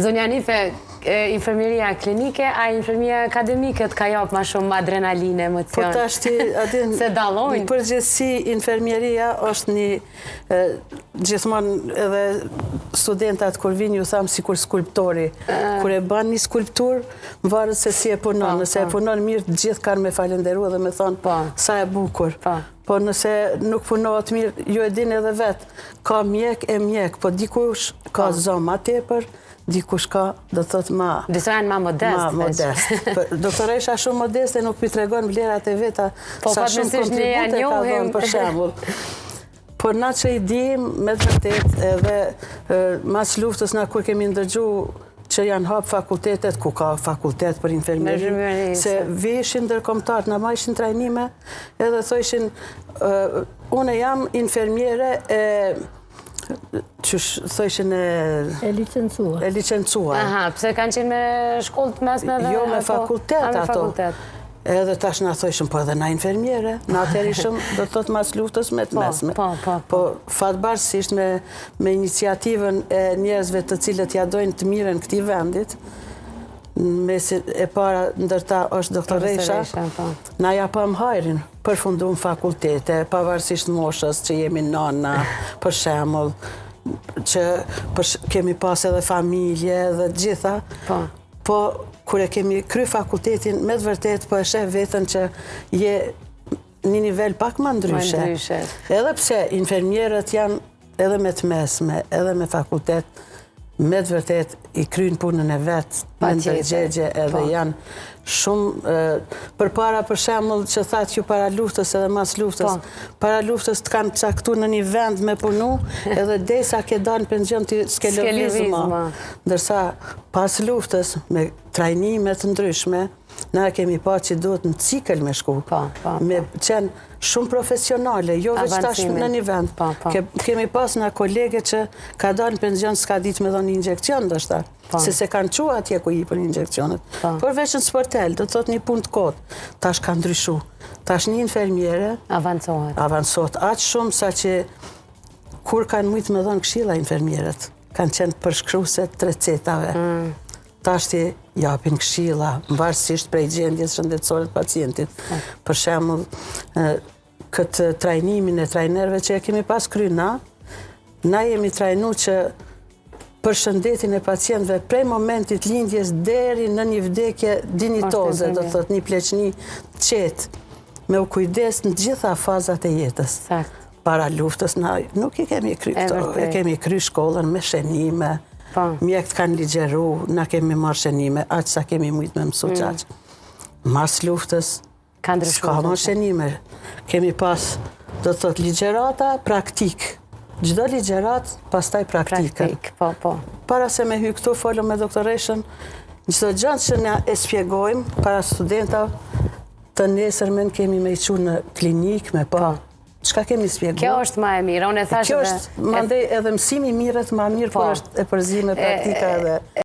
Zonja Nife, infermieria klinike, a infermieria akademike të ka japë ma shumë adrenalinë, emocion? Po tash ti, adin, se dalojnë? Në përgjithësi, infermieria është një, gjithmonë edhe studentat kur vinë ju thamë si kur skulptori. Kur e ban një skulptur, më varet se si e punon. Nëse e punon mirë, gjithë kanë me falenderu dhe me thonë sa e bukur. Po nëse nuk punohet mirë, ju e din edhe vetë, ka mjek e mjek, po dikush ka zonë ma tepër, dikush ka, do të thotë ma... Disa janë ma modest. Ma modest. Doktoresha shumë modeste nuk pi tregon vlerat e veta, sa shumë kontribute ka dhonë për shembull. Por na që i dim, me të vërtet, edhe mas luftës na kur kemi ndëgju që janë hapë fakultetet, ku ka fakultet për infermieri, se vishin ndërkombëtar, na majshin trajnime, edhe thoshin, une jam infermiere qësh thoshin e licencuar. E licencuar. Aha, pse kanë qenë me shkollë të mesme dhe... Jo, me fakultet ato. Edhe tash na thoshin, po edhe na infermiere, na atëherë ishëm, do të thotë mas luftës me të mesme. Po fatbarësisht me iniciativën e njerëzve të cilët ja dojnë të mirën këtij vendit, mesin e para ndërta është doktoresha, na japam hajrin, përfundum fakultete, pavarësisht moshës që jemi nana, për shembull, që kemi pas edhe familje dhe gjitha, po kur e kemi kry fakultetin, me të vërtet po e sheh vetën që je një nivel pak më ndryshe. Edhe pse infermierët janë edhe me të mesme, edhe me fakultet, me të vërtet i kryjnë punën e vetë, me ndërgjegje, edhe janë shumë, përpara për shembull që thatë ju para luftës edhe mas luftës, para luftës të kanë caktuar në një vend me punu, edhe desa ke dalë pension të s'ke lëvizma. Ndërsa pas luftës, me trajnime të ndryshme, na kemi pa që duhet në cikël me shku, me qenë shumë profesionale, jo veç tash në një vend. Kemi pas nga kolege që ka dalë në pension s'ka ditë me dhënë një injekcion, ndoshta, se se kanë qua atje ku i për injekcionet. Por veç në sportel, do të thot një punë të kotë, tash ka ndryshu. Tash një infermiere avancohet aqë shumë sa që kur kanë mujtë me dhënë këshilla infermierët, kanë qenë përshkrueset të recetave. Tash ti japin këshilla, varësisht prej gjendjes shëndetësore të pacientit. Për shembull, këtë trajnimin e trajnerëve që e kemi pas kry na jemi trajnu që për shëndetin e pacientëve prej momentit lindjes deri në një vdekje dinjitoze, do thot një pleqni qetë, me u kujdes në gjitha fazat e jetës. Para luftës na nuk i kemi kry këto, e kemi kry shkollën me shenime, mjekët kanë ligjeru, na kemi marrë shenime, aqë sa kemi mujtë me mësu qaqë. Mas luftës, s'ka më shenime. Kemi pas, do të thot, ligjerata, praktik. Gjdo ligjerat, pastaj praktika. Para se me hy këtu, folëm me doktoreshën, gjdo gjatë që ne e spjegojmë, para studenta, të nesërmen kemi me i qu në klinik, me pa. Çka kemi spjeguar? Kjo është ma e mirë, unë e thashë dhe... Kjo është, mandej edhe mësimi mirët ma mirë, por është e përzime praktika edhe...